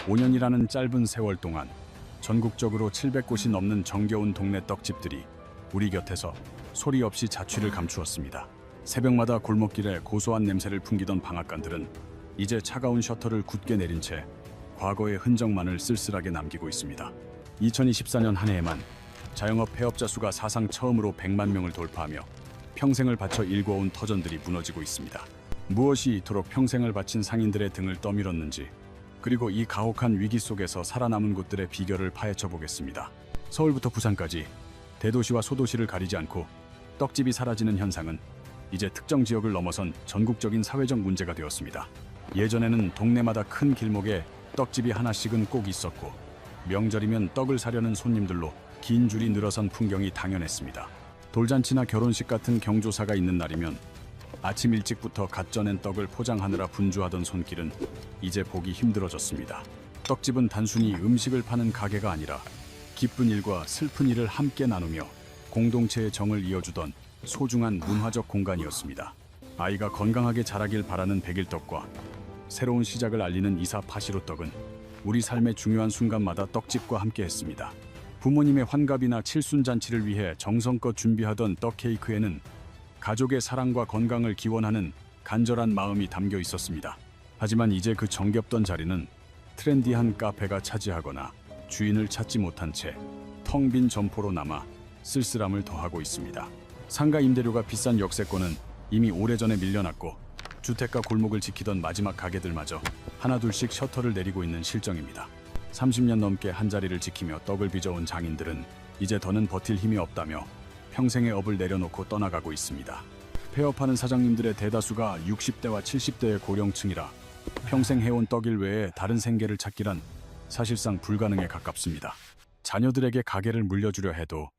5년이라는 짧은 세월 동안 전국적으로 700곳이 넘는 정겨운 동네 떡집들이 우리 곁에서 소리 없이 자취를 감추었습니다. 새벽마다 골목길에 고소한 냄새를 풍기던 방앗간들은 이제 차가운 셔터를 굳게 내린 채 과거의 흔적만을 쓸쓸하게 남기고 있습니다. 2024년 한 해에만 자영업 폐업자 수가 사상 처음으로 100만 명을 돌파하며 평생을 바쳐 일궈온 터전들이 무너지고 있습니다. 무엇이 이토록 평생을 바친 상인들의 등을 떠밀었는지, 그리고 이 가혹한 위기 속에서 살아남은 곳들의 비결을 파헤쳐 보겠습니다. 서울부터 부산까지 대도시와 소도시를 가리지 않고 떡집이 사라지는 현상은 이제 특정 지역을 넘어선 전국적인 사회적 문제가 되었습니다. 예전에는 동네마다 큰 길목에 떡집이 하나씩은 꼭 있었고, 명절이면 떡을 사려는 손님들로 긴 줄이 늘어선 풍경이 당연했습니다. 돌잔치나 결혼식 같은 경조사가 있는 날이면 아침 일찍부터 갓 쪄낸 떡을 포장하느라 분주하던 손길은 이제 보기 힘들어졌습니다. 떡집은 단순히 음식을 파는 가게가 아니라 기쁜 일과 슬픈 일을 함께 나누며 공동체의 정을 이어주던 소중한 문화적 공간이었습니다. 아이가 건강하게 자라길 바라는 백일떡과 새로운 시작을 알리는 이사 파시로떡은 우리 삶의 중요한 순간마다 떡집과 함께했습니다. 부모님의 환갑이나 칠순잔치를 위해 정성껏 준비하던 떡 케이크에는 가족의 사랑과 건강을 기원하는 간절한 마음이 담겨 있었습니다. 하지만 이제 그 정겹던 자리는 트렌디한 카페가 차지하거나 주인을 찾지 못한 채 텅 빈 점포로 남아 쓸쓸함을 더하고 있습니다. 상가 임대료가 비싼 역세권은 이미 오래전에 밀려났고, 주택가 골목을 지키던 마지막 가게들마저 하나둘씩 셔터를 내리고 있는 실정입니다. 30년 넘게 한자리를 지키며 떡을 빚어온 장인들은 이제 더는 버틸 힘이 없다며 평생의 업을 내려놓고 떠나가고 있습니다. 폐업하는 사장님들의 대다수가 60대와 70대의 고령층이라 평생 해온 떡일 외에 다른 생계를 찾기란 사실상 불가능에 가깝습니다. 자녀들에게 가게를 물려주려 해도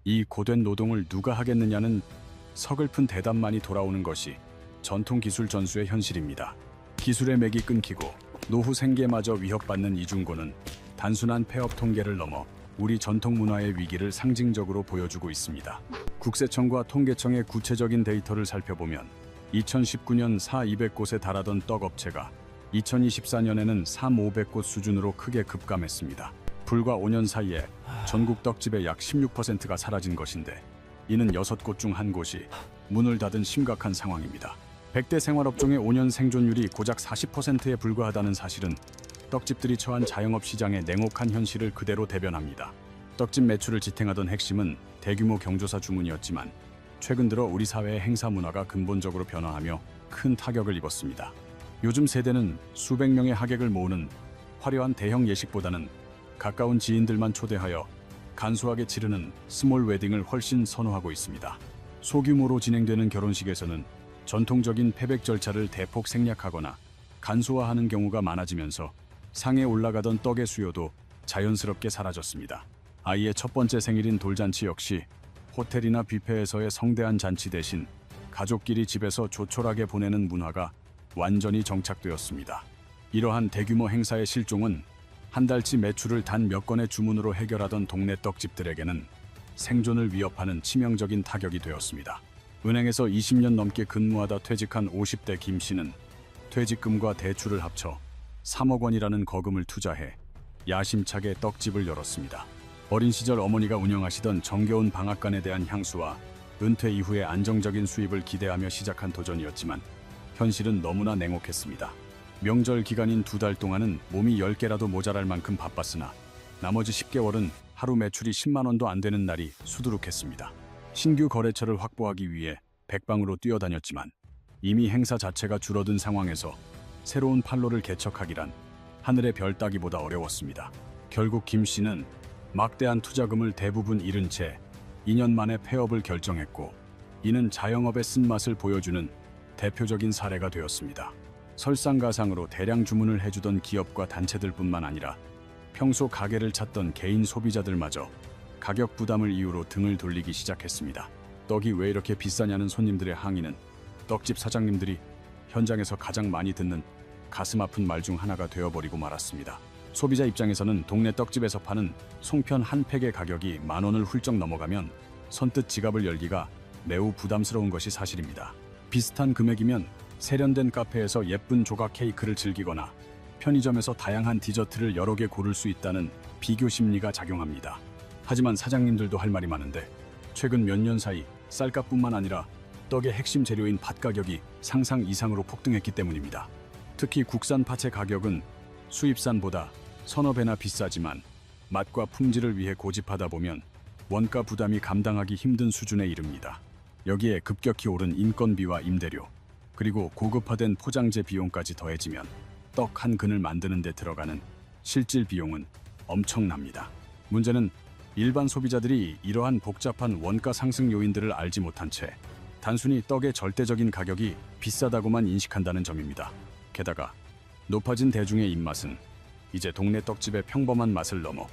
이 고된 노동을 누가 하겠느냐는 서글픈 대답만이 돌아오는 것이 전통 기술 전수의 현실입니다. 기술의 맥이 끊기고 노후 생계마저 위협받는 이중고는 단순한 폐업 통계를 넘어 우리 전통 문화의 위기를 상징적으로 보여주고 있습니다. 국세청과 통계청의 구체적인 데이터를 살펴보면 2019년 200곳에 달하던 떡업체가 2024년에는 500곳 수준으로 크게 급감했습니다. 불과 5년 사이에 전국 떡집의 약 16%가 사라진 것인데, 이는 6곳 중 1곳이 문을 닫은 심각한 상황입니다. 100대 생활업종의 5년 생존율이 고작 40%에 불과하다는 사실은 떡집들이 처한 자영업 시장의 냉혹한 현실을 그대로 대변합니다. 떡집 매출을 지탱하던 핵심은 대규모 경조사 주문이었지만, 최근 들어 우리 사회의 행사 문화가 근본적으로 변화하며 큰 타격을 입었습니다. 요즘 세대는 수백 명의 하객을 모으는 화려한 대형 예식보다는 가까운 지인들만 초대하여 간소하게 치르는 스몰 웨딩을 훨씬 선호하고 있습니다. 소규모로 진행되는 결혼식에서는 전통적인 패백 절차를 대폭 생략하거나 간소화하는 경우가 많아지면서 상에 올라가던 떡의 수요도 자연스럽게 사라졌습니다. 아이의 첫 번째 생일인 돌잔치 역시 호텔이나 뷔페에서의 성대한 잔치 대신 가족끼리 집에서 조촐하게 보내는 문화가 완전히 정착되었습니다. 이러한 대규모 행사의 실종은 한 달치 매출을 단 몇 건의 주문으로 해결하던 동네 떡집들에게는 생존을 위협하는 치명적인 타격이 되었습니다. 은행에서 20년 넘게 근무하다 퇴직한 50대 김 씨는 퇴직금과 대출을 합쳐 3억 원이라는 거금을 투자해 야심차게 떡집을 열었습니다. 어린 시절 어머니가 운영하시던 정겨운 방앗간에 대한 향수와 은퇴 이후의 안정적인 수입을 기대하며 시작한 도전이었지만 현실은 너무나 냉혹했습니다. 명절 기간인 2달 동안은 몸이 10개라도 모자랄 만큼 바빴으나 나머지 10개월은 하루 매출이 10만 원도 안 되는 날이 수두룩했습니다. 신규 거래처를 확보하기 위해 백방으로 뛰어다녔지만 이미 행사 자체가 줄어든 상황에서 새로운 판로를 개척하기란 하늘의 별 따기보다 어려웠습니다. 결국 김 씨는 막대한 투자금을 대부분 잃은 채 2년 만에 폐업을 결정했고, 이는 자영업의 쓴맛을 보여주는 대표적인 사례가 되었습니다. 설상가상으로 대량 주문을 해주던 기업과 단체들뿐만 아니라 평소 가게를 찾던 개인 소비자들마저 가격 부담을 이유로 등을 돌리기 시작했습니다. 떡이 왜 이렇게 비싸냐는 손님들의 항의는 떡집 사장님들이 현장에서 가장 많이 듣는 가슴 아픈 말 중 하나가 되어버리고 말았습니다. 소비자 입장에서는 동네 떡집에서 파는 송편 한 팩의 가격이 10,000원을 훌쩍 넘어가면 선뜻 지갑을 열기가 매우 부담스러운 것이 사실입니다. 비슷한 금액이면 세련된 카페에서 예쁜 조각 케이크를 즐기거나 편의점에서 다양한 디저트를 여러 개 고를 수 있다는 비교 심리가 작용합니다. 하지만 사장님들도 할 말이 많은데 최근 몇 년 사이 쌀값뿐만 아니라 떡의 핵심 재료인 팥 가격이 상상 이상으로 폭등했기 때문입니다. 특히 국산 팥의 가격은 수입산보다 서너 배나 비싸지만 맛과 품질을 위해 고집하다 보면 원가 부담이 감당하기 힘든 수준에 이릅니다. 여기에 급격히 오른 인건비와 임대료, 그리고 고급화된 포장재 비용까지 더해지면 떡 한 근을 만드는 데 들어가는 실질 비용은 엄청납니다. 문제는 일반 소비자들이 이러한 복잡한 원가 상승 요인들을 알지 못한 채 단순히 떡의 절대적인 가격이 비싸다고만 인식한다는 점입니다. 게다가 높아진 대중의 입맛은 이제 동네 떡집의 평범한 맛을 넘어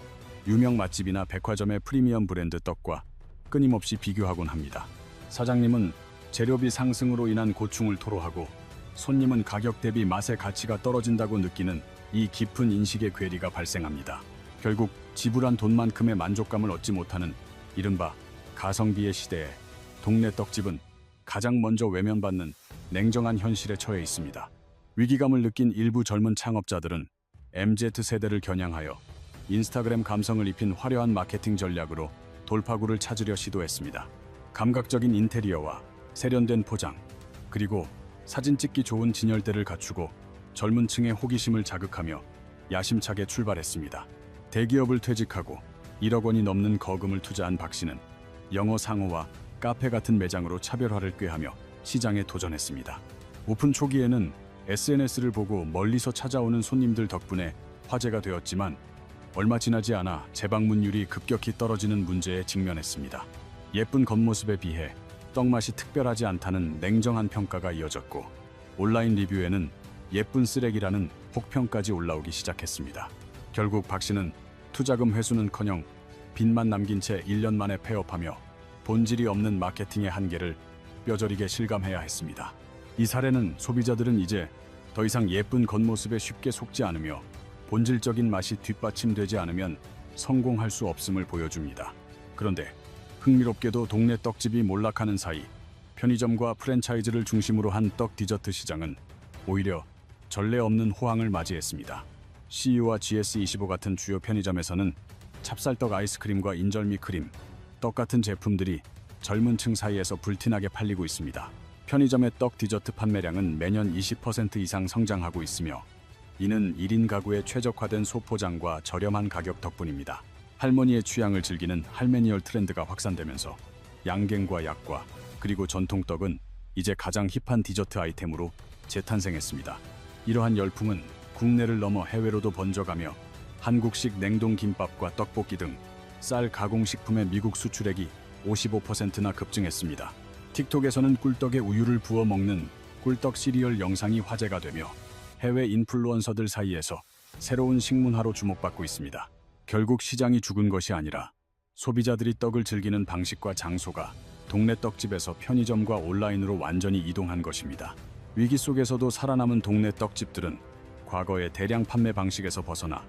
유명 맛집이나 백화점의 프리미엄 브랜드 떡과 끊임없이 비교하곤 합니다. 사장님은 재료비 상승으로 인한 고충을 토로하고 손님은 가격 대비 맛의 가치가 떨어진다고 느끼는 이 깊은 인식의 괴리가 발생합니다. 결국 지불한 돈만큼의 만족감을 얻지 못하는 이른바 가성비의 시대에 동네 떡집은 가장 먼저 외면받는 냉정한 현실에 처해 있습니다. 위기감을 느낀 일부 젊은 창업자들은 MZ세대를 겨냥하여 인스타그램 감성을 입힌 화려한 마케팅 전략으로 돌파구를 찾으려 시도했습니다. 감각적인 인테리어와 세련된 포장, 그리고 사진 찍기 좋은 진열대를 갖추고 젊은 층의 호기심을 자극하며 야심차게 출발했습니다. 대기업을 퇴직하고 1억 원이 넘는 거금을 투자한 박 씨는 영어 상호와 카페 같은 매장으로 차별화를 꾀하며 시장에 도전했습니다. 오픈 초기에는 SNS를 보고 멀리서 찾아오는 손님들 덕분에 화제가 되었지만 얼마 지나지 않아 재방문율이 급격히 떨어지는 문제에 직면했습니다. 예쁜 겉모습에 비해 떡맛이 특별하지 않다는 냉정한 평가가 이어졌고 온라인 리뷰에는 예쁜 쓰레기라는 혹평까지 올라오기 시작했습니다. 결국 박 씨는 투자금 회수는커녕 빚만 남긴 채 1년 만에 폐업하며 본질이 없는 마케팅의 한계를 뼈저리게 실감해야 했습니다. 이 사례는 소비자들은 이제 더 이상 예쁜 겉모습에 쉽게 속지 않으며 본질적인 맛이 뒷받침되지 않으면 성공할 수 없음을 보여줍니다. 그런데 흥미롭게도 동네 떡집이 몰락하는 사이 편의점과 프랜차이즈를 중심으로 한 떡 디저트 시장은 오히려 전례 없는 호황을 맞이했습니다. CU와 GS25 같은 주요 편의점에서는 찹쌀떡 아이스크림과 인절미 크림, 떡 같은 제품들이 젊은 층 사이에서 불티나게 팔리고 있습니다. 편의점의 떡 디저트 판매량은 매년 20% 이상 성장하고 있으며 이는 1인 가구에 최적화된 소포장과 저렴한 가격 덕분입니다. 할머니의 취향을 즐기는 할메니얼 트렌드가 확산되면서 양갱과 약과 그리고 전통떡은 이제 가장 힙한 디저트 아이템으로 재탄생했습니다. 이러한 열풍은 국내를 넘어 해외로도 번져가며 한국식 냉동 김밥과 떡볶이 등 쌀 가공식품의 미국 수출액이 55%나 급증했습니다. 틱톡에서는 꿀떡에 우유를 부어 먹는 꿀떡 시리얼 영상이 화제가 되며 해외 인플루언서들 사이에서 새로운 식문화로 주목받고 있습니다. 결국 시장이 죽은 것이 아니라 소비자들이 떡을 즐기는 방식과 장소가 동네 떡집에서 편의점과 온라인으로 완전히 이동한 것입니다. 위기 속에서도 살아남은 동네 떡집들은 과거의 대량 판매 방식에서 벗어나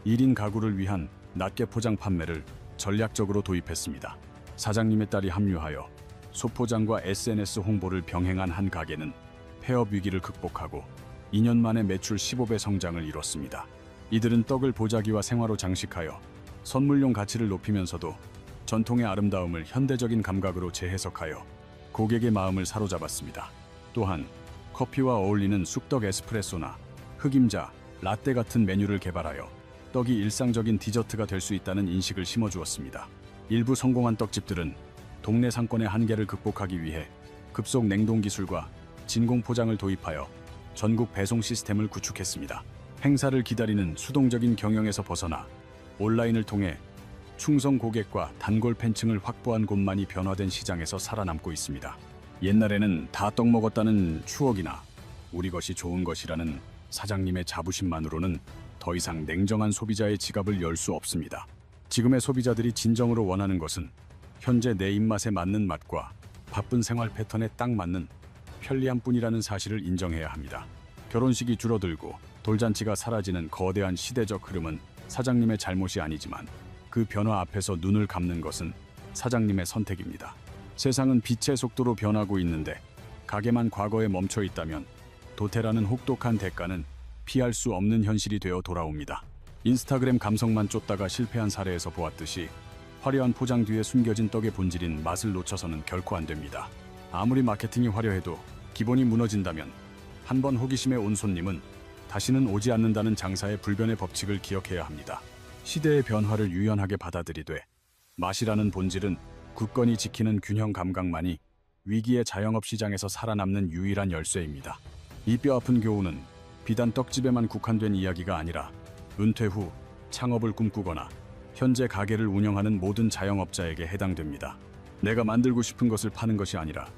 1인 가구를 위한 낱개 포장 판매를 전략적으로 도입했습니다. 사장님의 딸이 합류하여 소포장과 SNS 홍보를 병행한 한 가게는 폐업 위기를 극복하고 2년 만에 매출 15배 성장을 이뤘습니다. 이들은 떡을 보자기와 생화로 장식하여 선물용 가치를 높이면서도 전통의 아름다움을 현대적인 감각으로 재해석하여 고객의 마음을 사로잡았습니다. 또한 커피와 어울리는 쑥떡 에스프레소나 흑임자, 라떼 같은 메뉴를 개발하여 떡이 일상적인 디저트가 될 수 있다는 인식을 심어주었습니다. 일부 성공한 떡집들은 동네 상권의 한계를 극복하기 위해 급속 냉동 기술과 진공 포장을 도입하여 전국 배송 시스템을 구축했습니다. 행사를 기다리는 수동적인 경영에서 벗어나 온라인을 통해 충성 고객과 단골 팬층을 확보한 곳만이 변화된 시장에서 살아남고 있습니다. 옛날에는 다 떡 먹었다는 추억이나 우리 것이 좋은 것이라는 사장님의 자부심만으로는 더 이상 냉정한 소비자의 지갑을 열 수 없습니다. 지금의 소비자들이 진정으로 원하는 것은 현재 내 입맛에 맞는 맛과 바쁜 생활 패턴에 딱 맞는 편리함뿐이라는 사실을 인정해야 합니다. 결혼식이 줄어들고 돌잔치가 사라지는 거대한 시대적 흐름은 사장님의 잘못이 아니지만 그 변화 앞에서 눈을 감는 것은 사장님의 선택입니다. 세상은 빛의 속도로 변하고 있는데 가게만 과거에 멈춰 있다면 도태라는 혹독한 대가는 피할 수 없는 현실이 되어 돌아옵니다. 인스타그램 감성만 쫓다가 실패한 사례에서 보았듯이 화려한 포장 뒤에 숨겨진 떡의 본질인 맛을 놓쳐서는 결코 안 됩니다. 아무리 마케팅이 화려해도 기본이 무너진다면 한 번 호기심에 온 손님은 다시는 오지 않는다는 장사의 불변의 법칙을 기억해야 합니다. 시대의 변화를 유연하게 받아들이되 맛이라는 본질은 굳건히 지키는 균형 감각만이 위기의 자영업 시장에서 살아남는 유일한 열쇠입니다. 이 뼈아픈 교훈은 비단 떡집에만 국한된 이야기가 아니라 은퇴 후 창업을 꿈꾸거나 현재 가게를 운영하는 모든 자영업자에게 해당됩니다. 내가 만들고 싶은 것을 파는 것이 아니라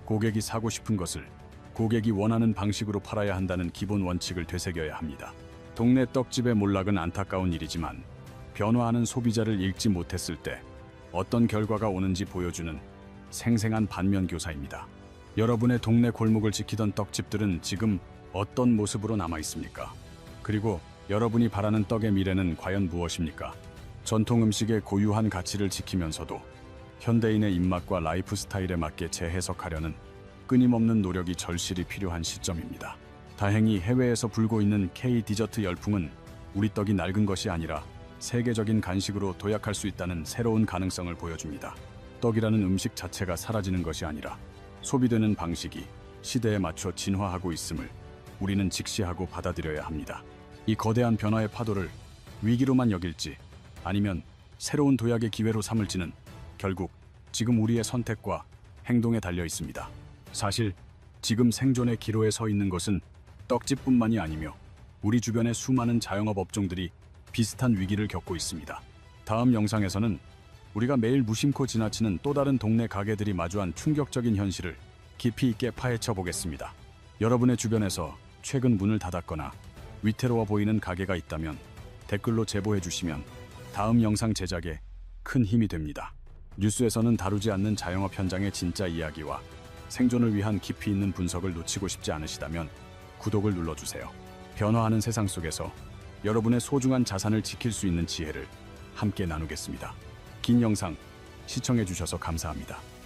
고객이 사고 싶은 것을 고객이 원하는 방식으로 팔아야 한다는 기본 원칙을 되새겨야 합니다. 동네 떡집의 몰락은 안타까운 일이지만 변화하는 소비자를 읽지 못했을 때 어떤 결과가 오는지 보여주는 생생한 반면교사입니다. 여러분의 동네 골목을 지키던 떡집들은 지금 어떤 모습으로 남아 있습니까? 그리고 여러분이 바라는 떡의 미래는 과연 무엇입니까? 전통 음식의 고유한 가치를 지키면서도 현대인의 입맛과 라이프 스타일에 맞게 재해석하려는 끊임없는 노력이 절실히 필요한 시점입니다. 다행히 해외에서 불고 있는 K 디저트 열풍은 우리 떡이 낡은 것이 아니라 세계적인 간식으로 도약할 수 있다는 새로운 가능성을 보여줍니다. 떡이라는 음식 자체가 사라지는 것이 아니라 소비되는 방식이 시대에 맞춰 진화하고 있음을 우리는 직시하고 받아들여야 합니다. 이 거대한 변화의 파도를 위기로만 여길지 아니면 새로운 도약의 기회로 삼을지는 결국 지금 우리의 선택과 행동에 달려 있습니다. 사실 지금 생존의 기로에 서 있는 것은 떡집뿐만이 아니며 우리 주변의 수많은 자영업 업종들이 비슷한 위기를 겪고 있습니다. 다음 영상에서는 우리가 매일 무심코 지나치는 또 다른 동네 가게들이 마주한 충격적인 현실을 깊이 있게 파헤쳐 보겠습니다. 여러분의 주변에서 최근 문을 닫았거나 위태로워 보이는 가게가 있다면 댓글로 제보해 주시면 다음 영상 제작에 큰 힘이 됩니다. 뉴스에서는 다루지 않는 자영업 현장의 진짜 이야기와 생존을 위한 깊이 있는 분석을 놓치고 싶지 않으시다면 구독을 눌러주세요. 변화하는 세상 속에서 여러분의 소중한 자산을 지킬 수 있는 지혜를 함께 나누겠습니다. 긴 영상 시청해 주셔서 감사합니다.